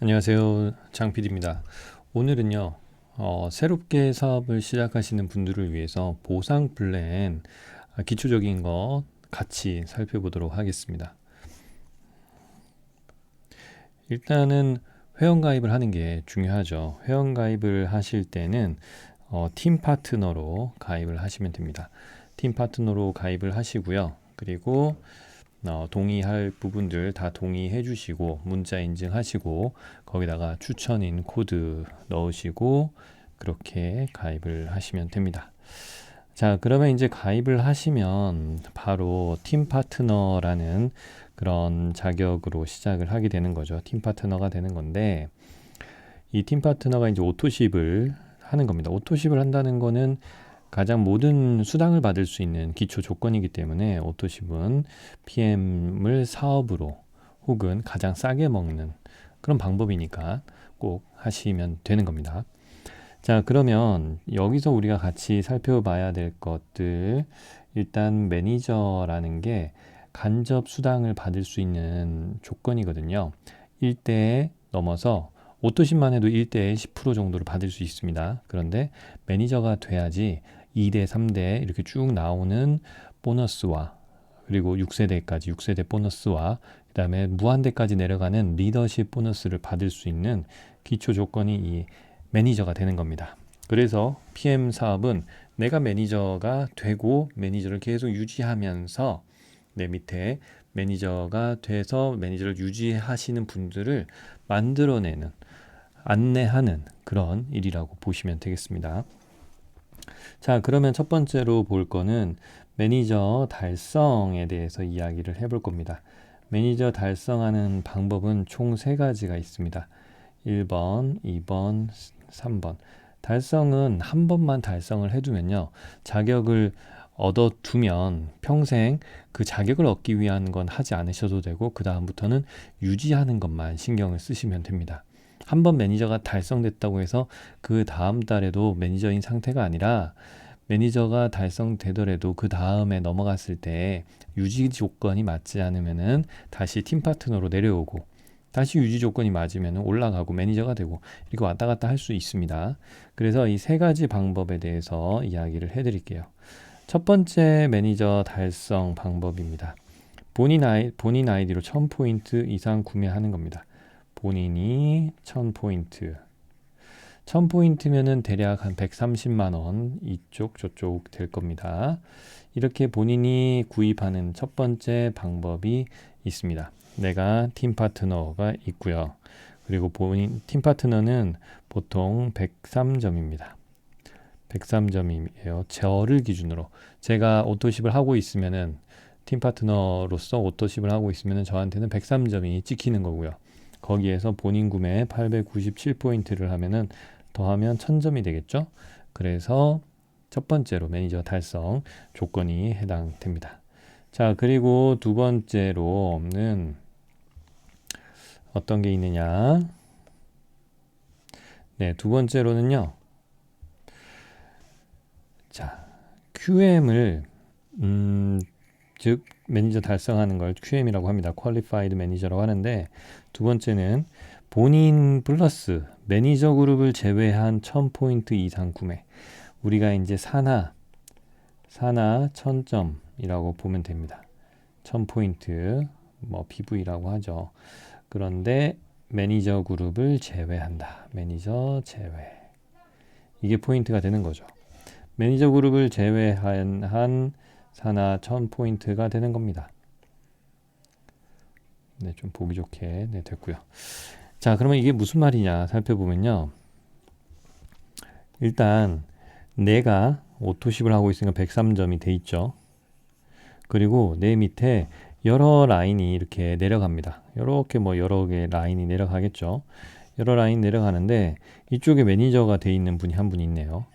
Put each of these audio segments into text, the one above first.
안녕하세요. 장 PD입니다. 오늘은요, 새롭게 사업을 시작하시는 분들을 위해서 보상 플랜 기초적인 거 같이 살펴보도록 하겠습니다. 일단은 회원 가입을 하는 게 중요하죠. 회원 가입을 하실 때는 팀 파트너로 가입을 하시면 됩니다. 팀 파트너로 가입을 하시고요. 그리고 동의할 부분들 다 동의해 주시고 문자 인증하시고 거기다가 추천인 코드 넣으시고 그렇게 가입을 하시면 됩니다. 자, 그러면 이제 가입을 하시면 바로 팀 파트너라는 그런 자격으로 시작을 하게 되는 거죠. 팀 파트너가 되는 건데 이 팀 파트너가 이제 오토십을 하는 겁니다. 오토십을 한다는 거는 가장 모든 수당을 받을 수 있는 기초 조건이기 때문에 오토십은 PM을 사업으로 혹은 가장 싸게 먹는 그런 방법이니까 꼭 하시면 되는 겁니다. 자, 그러면 여기서 우리가 같이 살펴봐야 될 것들, 일단 매니저라는 게 간접 수당을 받을 수 있는 조건이거든요. 1대에 넘어서 오토십만 해도 1대에 10% 정도를 받을 수 있습니다. 그런데 매니저가 돼야지 2대, 3대 이렇게 쭉 나오는 보너스와 그리고 6세대까지 6세대 보너스와 그 다음에 무한대까지 내려가는 리더십 보너스를 받을 수 있는 기초 조건이 이 매니저가 되는 겁니다. 그래서 PM 사업은 내가 매니저가 되고 매니저를 계속 유지하면서 내 밑에 매니저가 돼서 매니저를 유지하시는 분들을 만들어내는, 안내하는 그런 일이라고 보시면 되겠습니다. 자, 그러면 첫 번째로 볼 거는 매니저 달성에 대해서 이야기를 해볼 겁니다. 매니저 달성하는 방법은 총 3가지가 있습니다. 1번, 2번, 3번. 달성은 한 번만 달성을 해두면요. 자격을 얻어두면 평생 그 자격을 얻기 위한 건 하지 않으셔도 되고 그 다음부터는 유지하는 것만 신경을 쓰시면 됩니다. 한 번 매니저가 달성됐다고 해서 그 다음 달에도 매니저인 상태가 아니라 매니저가 달성되더라도 그 다음에 넘어갔을 때 유지 조건이 맞지 않으면은 다시 팀 파트너로 내려오고 다시 유지 조건이 맞으면 올라가고 매니저가 되고 이렇게 왔다 갔다 할 수 있습니다. 그래서 이 3가지 방법에 대해서 이야기를 해드릴게요. 첫 번째 매니저 달성 방법입니다. 본인 아이디로 1000포인트 이상 구매하는 겁니다. 본인이 1000포인트. 1000포인트면은 대략 한 130만 원 이쪽 저쪽 될 겁니다. 이렇게 본인이 구입하는 첫 번째 방법이 있습니다. 내가 팀 파트너가 있고요. 그리고 본인 팀 파트너는 보통 103점입니다. 103점이에요. 저를 기준으로 제가 오토십을 하고 있으면은 팀 파트너로서 오토십을 하고 있으면은 저한테는 103점이 찍히는 거고요. 거기에서 본인 구매 897포인트를 하면은 더하면 1000점이 되겠죠. 그래서 첫 번째로 매니저 달성 조건이 해당됩니다. 자, 그리고 두 번째로는 어떤 게 있느냐? 네, 두 번째로는요. 자, QM을 즉 매니저 달성하는 걸 QM이라고 합니다. Qualified Manager라고 하는데 두 번째는 본인 플러스 매니저 그룹을 제외한 1000포인트 이상 구매. 우리가 이제 사나 1000점이라고 보면 됩니다. 1000포인트 뭐 PV라고 하죠. 그런데 매니저 그룹을 제외한다. 매니저 제외. 이게 포인트가 되는 거죠. 매니저 그룹을 제외한 한 사나 1000포인트가 되는 겁니다. 네, 좀 보기 좋게 됐고요. 자, 그러면 이게 무슨 말이냐 살펴보면요. 일단 내가 오토십을 하고 있으니까 103점이 돼 있죠. 그리고 내 밑에 여러 라인이 이렇게 내려갑니다. 이렇게 뭐 여러 개 라인이 내려가겠죠. 여러 라인 내려가는데 이쪽에 매니저가 돼 있는 분이 한 분 있네요.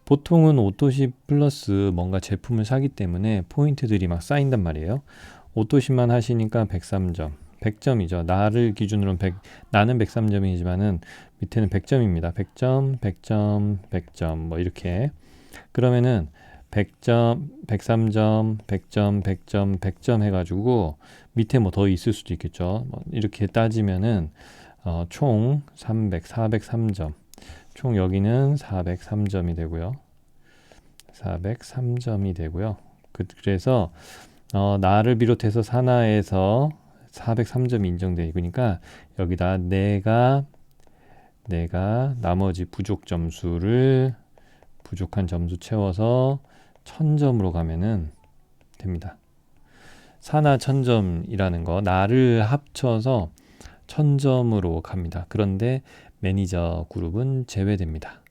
보통은 오토십 플러스 뭔가 제품을 사기 때문에 포인트들이 막 쌓인단 말이에요. 오토십만 하시니까 103점, 100점이죠. 나를 기준으로는 나는 103점이지만은 밑에는 100점입니다. 100점, 100점, 100점 뭐 이렇게. 그러면은 100점, 103점, 100점, 100점, 100점 해가지고 밑에 뭐 더 있을 수도 있겠죠. 뭐 이렇게 따지면은 총 403점. 총 여기는 403점이 되고요. 403점이 되고요. 그래서 나를 비롯해서 산하에서 403점이 인정돼 있으니까 여기다 내가 나머지 부족한 점수 채워서 1000점으로 가면은 됩니다. 산하 1000점이라는 거 나를 합쳐서 1000점으로 갑니다. 그런데 매니저 그룹은 제외됩니다.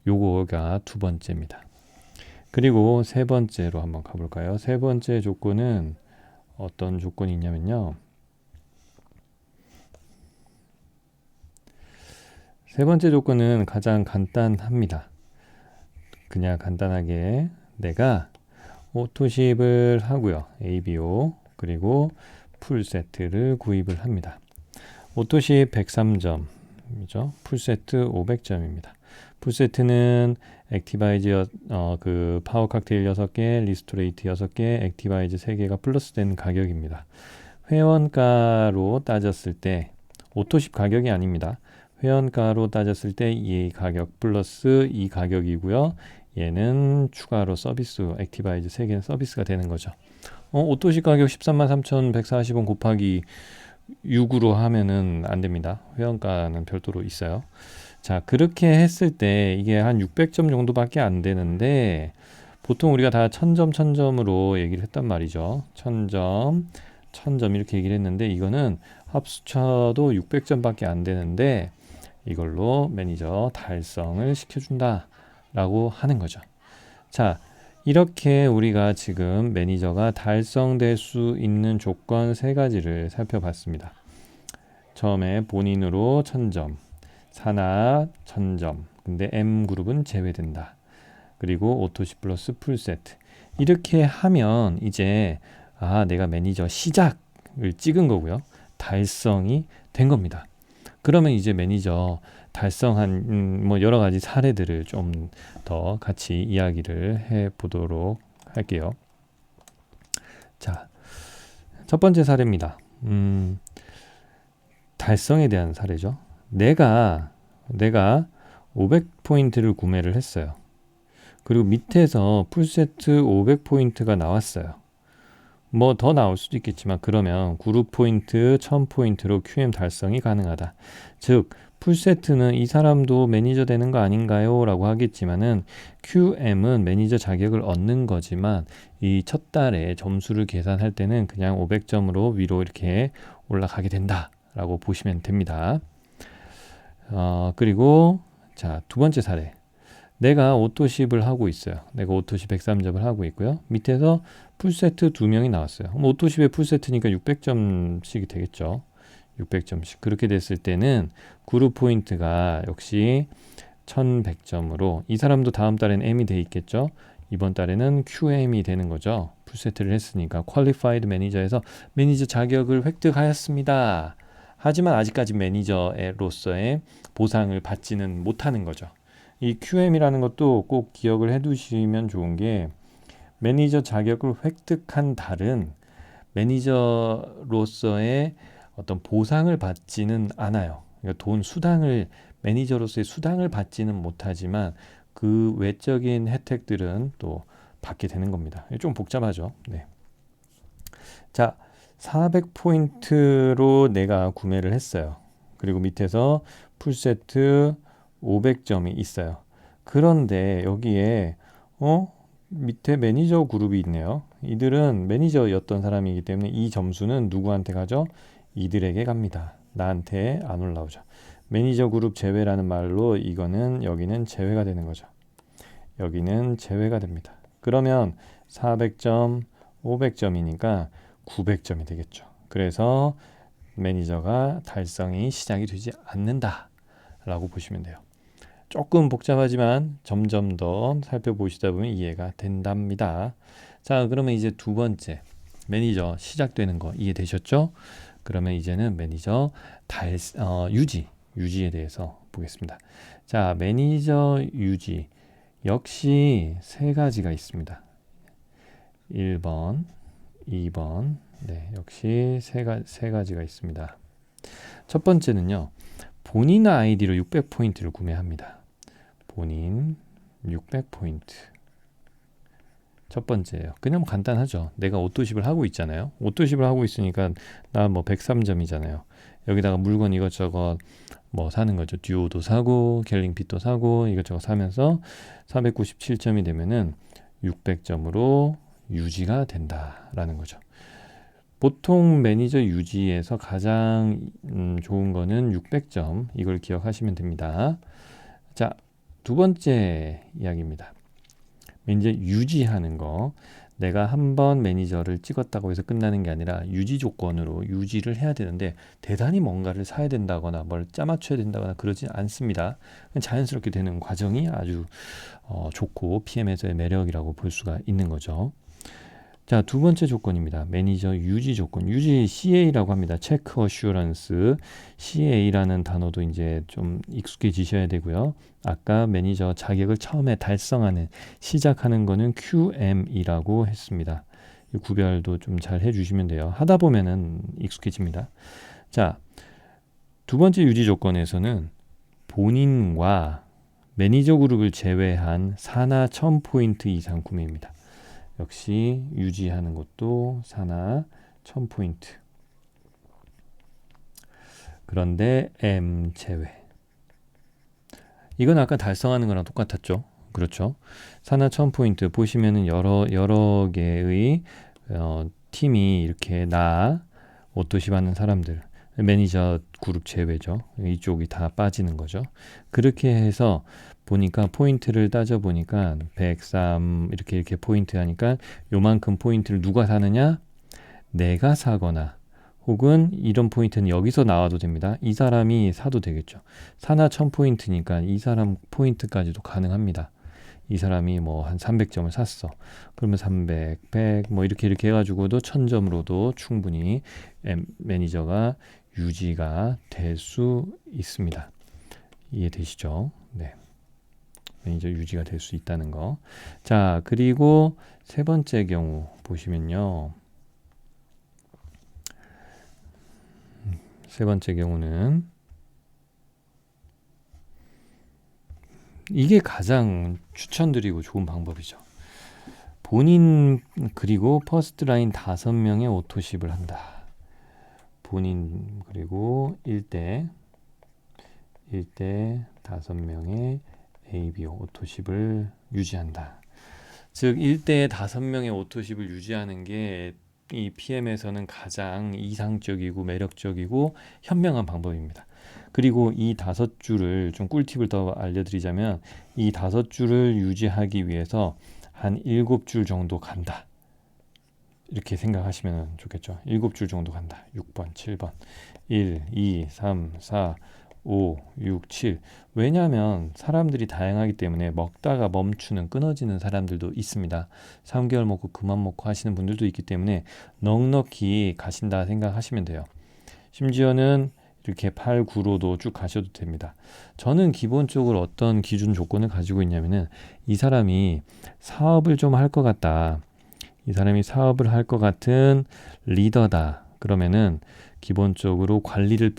요거가 두 번째입니다. 그리고 세 번째로 한번 가볼까요? 세 번째 조건은 어떤 조건이 있냐면요. 세 번째 조건은 가장 간단합니다. 그냥 간단하게 내가 오토십을 하고요. ABO 그리고 풀세트를 구입을 합니다. 오토십 103점이죠. 풀세트 500점입니다. 풀세트는 액티바이즈 그 파워 칵테일 6개, 리스토레이트 6개, 액티바이즈 3개가 플러스된 가격입니다. 회원가로 따졌을 때 오토십 가격이 아닙니다. 회원가로 따졌을 때 이 가격 플러스 이 가격이고요. 얘는 추가로 서비스, 액티바이즈 3개는 서비스가 되는 거죠. 오토십 가격 133,140원 곱하기 6으로 하면은 안 됩니다. 회원가는 별도로 있어요. 자, 그렇게 했을 때 이게 한 600점 정도밖에 안 되는데 보통 우리가 다 1000점으로 얘기를 했단 말이죠. 1000점 이렇게 얘기를 했는데 이거는 합수쳐도 600점밖에 안 되는데 이걸로 매니저 달성을 시켜준다 라고 하는 거죠. 자, 이렇게 우리가 지금 매니저가 달성될 수 있는 조건 세 가지를 살펴봤습니다. 처음에 본인으로 1000점, 산하 1000점, 근데 M그룹은 제외된다. 그리고 오토십 플러스 풀세트. 이렇게 하면 이제 내가 매니저 시작을 찍은 거고요. 달성이 된 겁니다. 그러면 이제 매니저 달성한 뭐 여러 가지 사례들을 좀 더 같이 이야기를 해 보도록 할게요. 자, 첫 번째 사례입니다. 달성에 대한 사례죠. 내가 500포인트를 구매를 했어요. 그리고 밑에서 풀세트 500포인트가 나왔어요. 뭐 더 나올 수도 있겠지만 그러면 그룹 포인트 1000포인트로 QM 달성이 가능하다. 즉 풀세트는 이 사람도 매니저 되는 거 아닌가요? 라고 하겠지만은 QM은 매니저 자격을 얻는 거지만 이 첫 달에 점수를 계산할 때는 그냥 500점으로 위로 이렇게 올라가게 된다 라고 보시면 됩니다. 그리고 자, 두 번째 사례. 내가 오토십을 하고 있어요. 내가 오토십 103점을 하고 있고요. 밑에서 풀세트 2명이 나왔어요. 오토십의 풀세트니까 600점씩이 되겠죠. 600점씩. 그렇게 됐을 때는 그룹 포인트가 역시 1100점으로 이 사람도 다음 달에는 M이 돼 있겠죠. 이번 달에는 QM이 되는 거죠. 풀세트를 했으니까 퀄리파이드 매니저에서 매니저 자격을 획득하였습니다. 하지만 아직까지 매니저로서의 보상을 받지는 못하는 거죠. 이 QM이라는 것도 꼭 기억을 해 두시면 좋은 게 매니저 자격을 획득한 달은 매니저로서의 어떤 보상을 받지는 않아요. 그러니까 매니저로서의 수당을 받지는 못하지만 그 외적인 혜택들은 또 받게 되는 겁니다. 좀 복잡하죠. 네. 자, 400포인트로 내가 구매를 했어요. 그리고 밑에서 풀세트 500점이 있어요. 그런데 여기에 밑에 매니저 그룹이 있네요. 이들은 매니저였던 사람이기 때문에 이 점수는 누구한테 가죠? 이들에게 갑니다. 나한테 안 올라오죠. 매니저 그룹 제외라는 말로 이거는 여기는 제외가 되는 거죠. 여기는 제외가 됩니다. 그러면 400점, 500점이니까 900점이 되겠죠. 그래서 매니저가 달성이 시작이 되지 않는다 라고 보시면 돼요. 조금 복잡하지만 점점 더 살펴보시다 보면 이해가 된답니다. 자, 그러면 이제 두 번째 매니저 시작되는 거 이해되셨죠? 그러면 이제는 매니저 유지에 대해서 보겠습니다. 자, 매니저 유지 역시 세 가지가 있습니다. 1번, 2번, 네, 역시 세 가지가 있습니다. 첫 번째는요. 본인 아이디로 600포인트를 구매합니다. 본인 600포인트. 첫 번째예요. 그냥 간단하죠. 내가 오토십을 하고 있잖아요. 오토십을 하고 있으니까 나 뭐 103점이잖아요. 여기다가 물건 이것저것 뭐 사는 거죠. 듀오도 사고 갤링핏도 사고 이것저것 사면서 497점이 되면은 600점으로 유지가 된다라는 거죠. 보통 매니저 유지에서 가장 좋은 거는 600점. 이걸 기억하시면 됩니다. 자, 두 번째 이야기입니다. 매니저 유지하는 거. 내가 한번 매니저를 찍었다고 해서 끝나는 게 아니라 유지 조건으로 유지를 해야 되는데 대단히 뭔가를 사야 된다거나 뭘 짜맞춰야 된다거나 그러지 않습니다. 자연스럽게 되는 과정이 아주 좋고 PM에서의 매력이라고 볼 수가 있는 거죠. 자, 두 번째 조건입니다. 매니저 유지 조건. 유지 CA라고 합니다. 체크 어슈런스. CA라는 단어도 이제 좀 익숙해지셔야 되고요. 아까 매니저 자격을 처음에 달성하는 시작하는 거는 QM이라고 했습니다. 이 구별도 좀 잘 해주시면 돼요. 하다 보면은 익숙해집니다. 자, 두 번째 유지 조건에서는 본인과 매니저 그룹을 제외한 산하 1000포인트 이상 구매입니다. 역시 유지하는 것도 산하 1000포인트. 그런데 M 제외. 이건 아까 달성하는 거랑 똑같았죠. 그렇죠. 산하 1000포인트 보시면은 여러 개의 팀이 이렇게 오토십 하는 사람들 매니저 그룹 제외죠. 이쪽이 다 빠지는 거죠. 그렇게 해서 보니까 포인트를 따져 보니까 103 이렇게 포인트 하니까 요만큼 포인트를 누가 사느냐? 내가 사거나 혹은 이런 포인트는 여기서 나와도 됩니다. 이 사람이 사도 되겠죠. 산하 1000포인트니까 이 사람 포인트까지도 가능합니다. 이 사람이 뭐 한 300점을 샀어. 그러면 300, 100 뭐 이렇게 해가지고도 1000점으로도 충분히 매니저가 유지가 될 수 있습니다. 이해되시죠? 네. 매니저 유지가 될 수 있다는 거. 자, 그리고 세 번째 경우 보시면요. 세 번째 경우는 이게 가장 추천드리고 좋은 방법이죠. 본인 그리고 퍼스트 라인 5명의 오토십을 한다. 본인 그리고 1대 5명의 ABO 오토십을 유지한다. 즉 1대 5명의 오토십을 유지하는 게 이 PM에서는 가장 이상적이고 매력적이고 현명한 방법입니다. 그리고 이 5줄을 좀 꿀팁을 더 알려드리자면 이 5줄을 유지하기 위해서 한 7줄 정도 간다. 이렇게 생각하시면 좋겠죠. 7줄 정도 간다. 6번, 7번 1, 2, 3, 4, 5, 6, 7 왜냐하면 사람들이 다양하기 때문에 먹다가 멈추는 끊어지는 사람들도 있습니다. 3개월 먹고 그만 먹고 하시는 분들도 있기 때문에 넉넉히 가신다 생각하시면 돼요. 심지어는 이렇게 8, 9로도 쭉 가셔도 됩니다. 저는 기본적으로 어떤 기준 조건을 가지고 있냐면은 이 사람이 사업을 좀 할 것 같다. 이 사람이 사업을 할 것 같은 리더다. 그러면은 기본적으로 관리를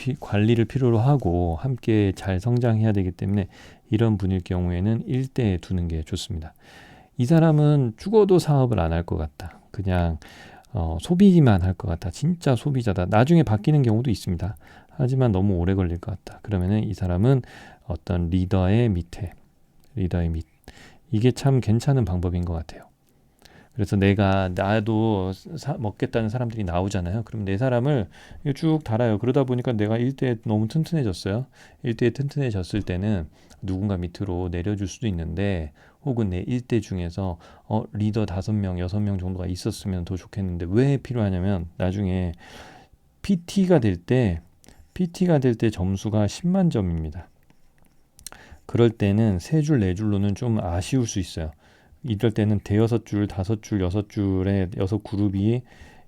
필요로 하고 함께 잘 성장해야 되기 때문에 이런 분일 경우에는 1대에 두는 게 좋습니다. 이 사람은 죽어도 사업을 안 할 것 같다. 그냥 소비만 할 것 같다. 진짜 소비자다. 나중에 바뀌는 경우도 있습니다. 하지만 너무 오래 걸릴 것 같다. 그러면은 이 사람은 어떤 리더의 밑. 이게 참 괜찮은 방법인 것 같아요. 그래서 나도 먹겠다는 사람들이 나오잖아요. 그럼 내 사람을 쭉 달아요. 그러다 보니까 내가 1대에 너무 튼튼해졌어요. 1대에 튼튼해졌을 때는 누군가 밑으로 내려줄 수도 있는데 혹은 내 1대 중에서 리더 5명, 6명 정도가 있었으면 더 좋겠는데 왜 필요하냐면 나중에 PT가 될 때 점수가 10만 점입니다. 그럴 때는 3줄, 4줄로는 좀 아쉬울 수 있어요. 이럴 때는 대여섯 줄, 5줄, 6줄의 6그룹이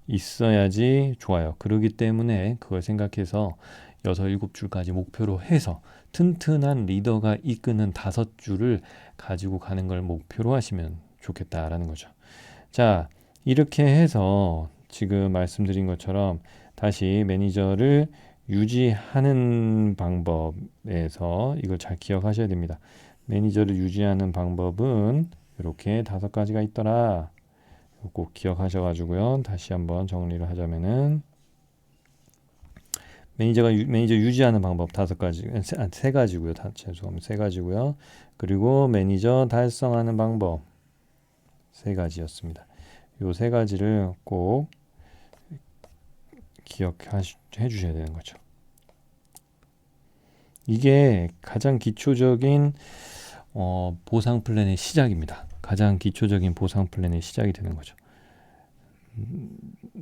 있어야지 좋아요. 그렇기 때문에 그걸 생각해서 6, 7줄까지 목표로 해서 튼튼한 리더가 이끄는 5줄을 가지고 가는 걸 목표로 하시면 좋겠다라는 거죠. 자, 이렇게 해서 지금 말씀드린 것처럼 다시 매니저를 유지하는 방법에서 이걸 잘 기억하셔야 됩니다. 매니저를 유지하는 방법은 이렇게 5가지가 있더라. 꼭 기억하셔가지고요. 다시 한번 정리를 하자면은 매니저 유지하는 방법 5가지, 3가지고요. 죄송합니다. 3가지고요. 그리고 매니저 달성하는 방법 3가지였습니다. 요 3가지를 꼭 기억해 주셔야 되는 거죠. 이게 가장 기초적인 보상 플랜의 시작입니다. 가장 기초적인 보상 플랜의 시작이 되는 거죠.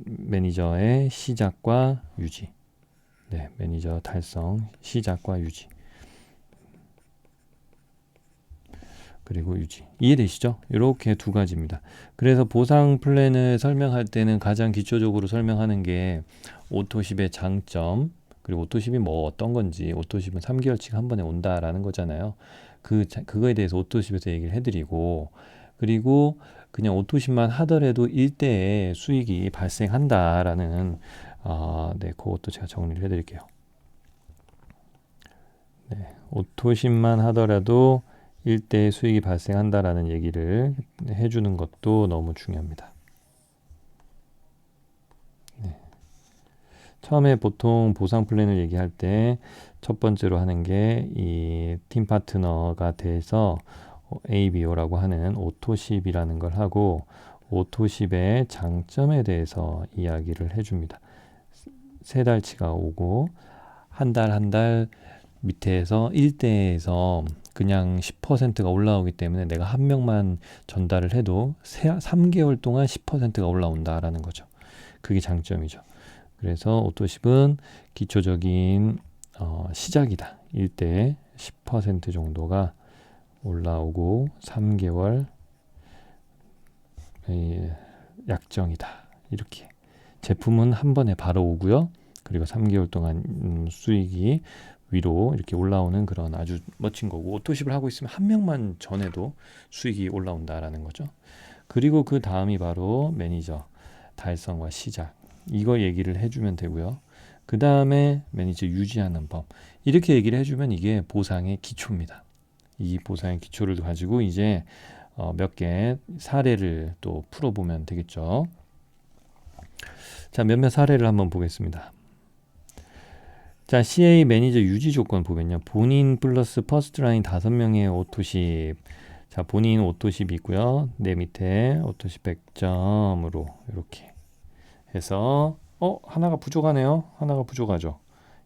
매니저의 시작과 유지. 네, 매니저 달성, 시작과 유지. 그리고 유지. 이해되시죠? 이렇게 2가지입니다. 그래서 보상 플랜을 설명할 때는 가장 기초적으로 설명하는 게 오토십의 장점, 그리고 오토십이 뭐 어떤 건지, 오토십은 3개월치가 한 번에 온다라는 거잖아요. 그거에 대해서 오토십에서 얘기를 해드리고, 그리고 그냥 오토십만 하더라도 일대에 수익이 발생한다라는, 네, 그것도 제가 정리를 해드릴게요. 네, 오토십만 하더라도 일대의 수익이 발생한다라는 얘기를 해주는 것도 너무 중요합니다. 네. 처음에 보통 보상 플랜을 얘기할 때 첫 번째로 하는 게 이 팀 파트너가 돼서 ABO라고 하는 오토십이라는 걸 하고 오토십의 장점에 대해서 이야기를 해줍니다. 3달치가 오고 한 달 밑에서 1대에서 그냥 10%가 올라오기 때문에 내가 한 명만 전달을 해도 3개월 동안 10%가 올라온다라는 거죠. 그게 장점이죠. 그래서 오토십은 기초적인 시작이다. 1대에 10% 정도가 올라오고 3개월 약정이다. 이렇게 제품은 한 번에 바로 오고요. 그리고 3개월 동안 수익이 위로 이렇게 올라오는 그런 아주 멋진 거고, 오토십을 하고 있으면 한 명만 전해도 수익이 올라온다라는 거죠. 그리고 그 다음이 바로 매니저 달성과 시작, 이거 얘기를 해주면 되고요. 그 다음에 매니저 유지하는 법, 이렇게 얘기를 해주면 이게 보상의 기초입니다. 이 보상의 기초를 가지고 이제 몇 개 사례를 또 풀어보면 되겠죠. 자, 몇몇 사례를 한번 보겠습니다. 자, CA 매니저 유지 조건 보면요. 본인 플러스 퍼스트 라인 5명의 오토십. 자, 본인 오토십 있고요. 내 밑에 오토십 100점으로 이렇게 해서 하나가 부족하네요. 하나가 부족하죠.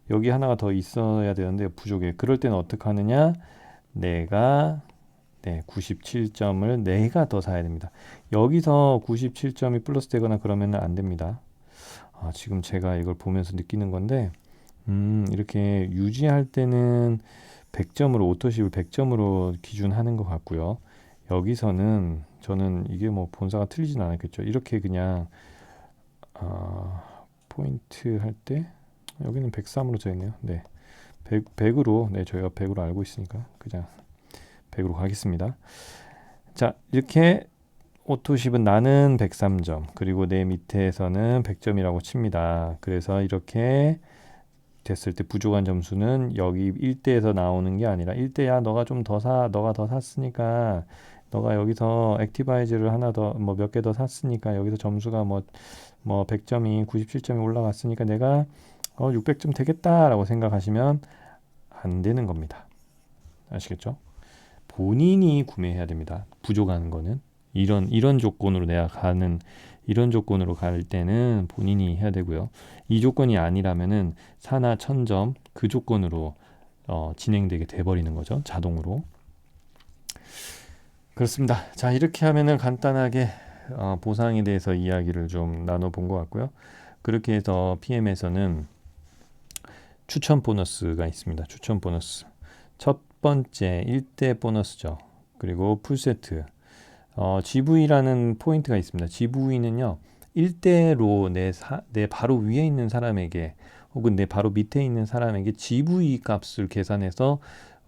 여기 하나가 더 있어야 되는데 부족해. 그럴 때는 어떻게 하느냐? 내가 97점을 내가 더 사야 됩니다. 여기서 97점이 플러스 되거나 그러면 안 됩니다. 지금 제가 이걸 보면서 느끼는 건데 이렇게 유지할 때는 100점으로 오토십을 100점으로 기준하는 것 같고요. 여기서는 저는 이게 뭐 본사가 틀리진 않았겠죠. 이렇게 그냥 포인트 할 때 여기는 103으로 져 있네요. 네, 100으로 저희가 100으로 알고 있으니까 그냥 100으로 가겠습니다. 자, 이렇게 오토십은 나는 103점, 그리고 내 밑에서는 100점이라고 칩니다. 그래서 이렇게 됐을 때 부족한 점수는 여기 1대에서 나오는 게 아니라 1대야 너가 좀 더 사, 너가 더 샀으니까, 너가 여기서 액티바이즈를 하나 더 뭐 몇 개 더 샀으니까 여기서 점수가 뭐 100점이 97점이 올라갔으니까 내가 600점 되겠다라고 생각하시면 안 되는 겁니다. 아시겠죠? 본인이 구매해야 됩니다. 부족한 거는 이런 조건으로 내가 가는, 이런 조건으로 갈 때는 본인이 해야 되고요. 이 조건이 아니라면은 사나 1000점 그 조건으로 진행되게 돼버리는 거죠. 자동으로. 그렇습니다. 자, 이렇게 하면은 간단하게 보상에 대해서 이야기를 좀 나눠본 것 같고요. 그렇게 해서 PM에서는 추천 보너스가 있습니다. 추천 보너스. 첫 번째 1대 보너스죠. 그리고 풀세트. GV라는 포인트가 있습니다. GV는요, 1대로 내 바로 위에 있는 사람에게 혹은 내 바로 밑에 있는 사람에게 GV 값을 계산해서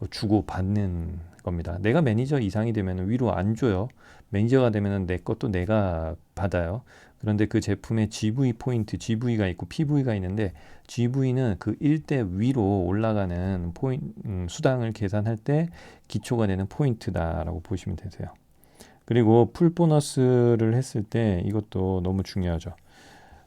주고받는 겁니다. 내가 매니저 이상이 되면 위로 안 줘요. 매니저가 되면 내 것도 내가 받아요. 그런데 그 제품에 GV 포인트, GV가 있고 PV가 있는데 GV는 그 일대 위로 올라가는 수당을 계산할 때 기초가 되는 포인트다라고 보시면 되세요. 그리고 풀 보너스를 했을 때 이것도 너무 중요하죠.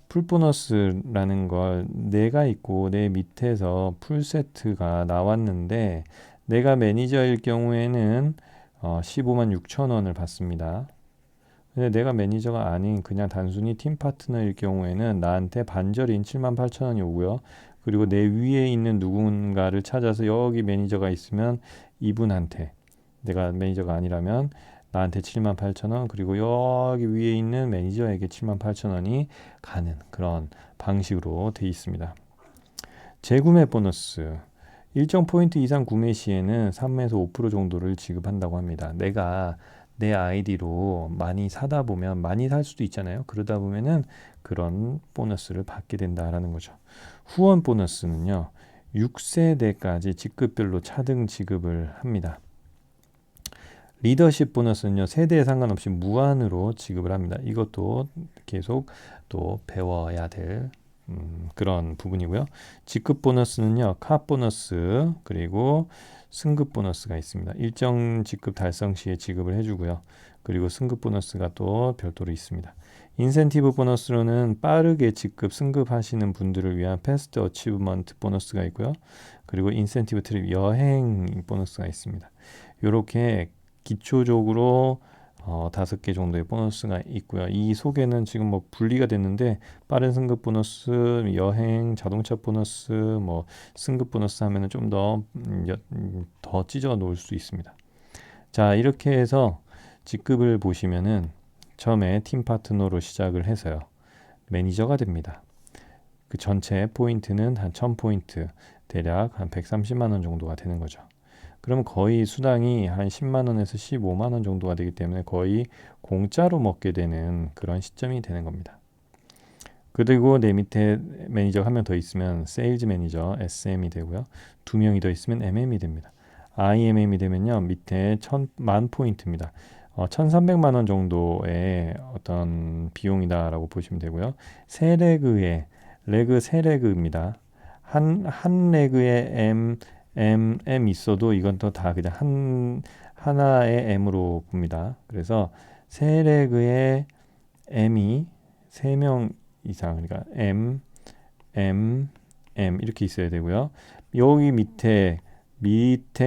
풀 보너스라는 걸 내가 있고 내 밑에서 풀 세트가 나왔는데 내가 매니저일 경우에는 15만 6천 원을 받습니다. 근데 내가 매니저가 아닌 그냥 단순히 팀 파트너일 경우에는 나한테 반절인 7만 8천 원이 오고요. 그리고 내 위에 있는 누군가를 찾아서 여기 매니저가 있으면 이분한테, 내가 매니저가 아니라면 나한테 7만 8천 원, 그리고 여기 위에 있는 매니저에게 7만 8천 원이 가는 그런 방식으로 되어 있습니다. 재구매 보너스. 일정 포인트 이상 구매 시에는 3에서 5% 정도를 지급한다고 합니다. 내가 내 아이디로 많이 사다 보면 많이 살 수도 있잖아요. 그러다 보면은 그런 보너스를 받게 된다라는 거죠. 후원 보너스는요, 6세대까지 직급별로 차등 지급을 합니다. 리더십 보너스는요, 세대에 상관없이 무한으로 지급을 합니다. 이것도 계속 또 배워야 될 그런 부분이고요. 직급 보너스는요, 카 보너스 그리고 승급 보너스가 있습니다. 일정 직급 달성 시에 지급을 해주고요. 그리고 승급 보너스가 또 별도로 있습니다. 인센티브 보너스로는 빠르게 직급 승급하시는 분들을 위한 패스트 어치브먼트 보너스가 있고요. 그리고 인센티브 트립 여행 보너스가 있습니다. 이렇게 기초적으로 5개 정도의 보너스가 있고요. 이 속에는 지금 뭐 분리가 됐는데 빠른 승급 보너스, 여행, 자동차 보너스, 뭐 승급 보너스 하면은 좀 더 찢어 놓을 수 있습니다. 자, 이렇게 해서 직급을 보시면은 처음에 팀 파트너로 시작을 해서요. 매니저가 됩니다. 그 전체 포인트는 한 1000포인트, 대략 한 130만 원 정도가 되는 거죠. 그러면 거의 수당이 한 10만 원에서 15만 원 정도가 되기 때문에 거의 공짜로 먹게 되는 그런 시점이 되는 겁니다. 그리고 내 밑에 매니저가 한 명 더 있으면 세일즈 매니저 SM이 되고요. 2명이 더 있으면 MM이 됩니다. IMM이 되면요, 밑에 1000만 포인트입니다. 1300만 원 정도의 어떤 비용이다라고 보시면 되고요. 세 레그의 레그 세 레그입니다. 한 레그에 M 있어도 이건 또 다 그냥 하나의 M으로 봅니다. 그래서 세 레그의 M이 3명 이상, 그러니까 M 이렇게 있어야 되고요. 여기 밑에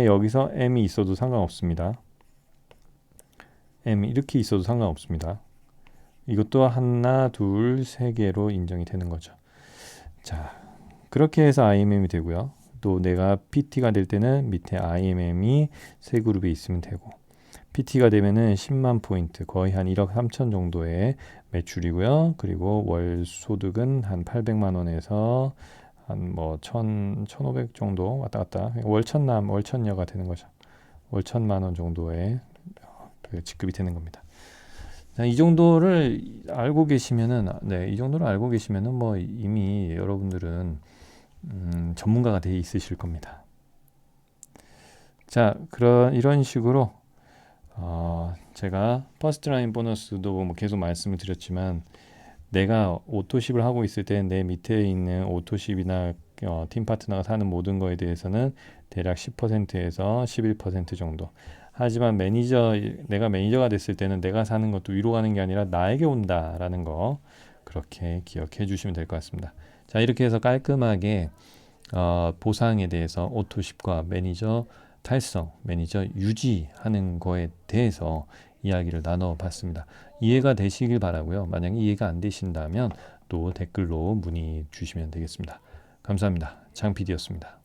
여기서 M이 있어도 상관없습니다. M 이렇게 있어도 상관없습니다. 이것도 하나, 둘, 세 개로 인정이 되는 거죠. 자, 그렇게 해서 IMM이 되고요. 또 내가 PT가 될 때는 밑에 IMM이 세 그룹에 있으면 되고, PT가 되면은 10만 포인트, 거의 한 1억 3천 정도의 매출이고요. 그리고 월 소득은 한 800만 원에서 한 뭐 1,500 정도 왔다 갔다, 월천여가 되는 거죠. 월 1,000만 원 정도의 그 직급이 되는 겁니다. 자, 이 정도를 알고 계시면은, 이 정도를 알고 계시면은 뭐 이미 여러분들은 전문가가 되어 있으실 겁니다. 자, 이런 식으로 제가 퍼스트 라인 보너스도 뭐 계속 말씀을 드렸지만, 내가 오토십을 하고 있을 때 내 밑에 있는 오토십이나 팀 파트너가 사는 모든 거에 대해서는 대략 10%에서 11% 정도. 하지만 내가 매니저가 됐을 때는 내가 사는 것도 위로 가는 게 아니라 나에게 온다라는 거, 그렇게 기억해 주시면 될 것 같습니다. 자, 이렇게 해서 깔끔하게 보상에 대해서 오토십과 매니저 달성, 매니저 유지하는 거에 대해서 이야기를 나눠봤습니다. 이해가 되시길 바라고요. 만약에 이해가 안 되신다면 또 댓글로 문의 주시면 되겠습니다. 감사합니다. 장 PD였습니다.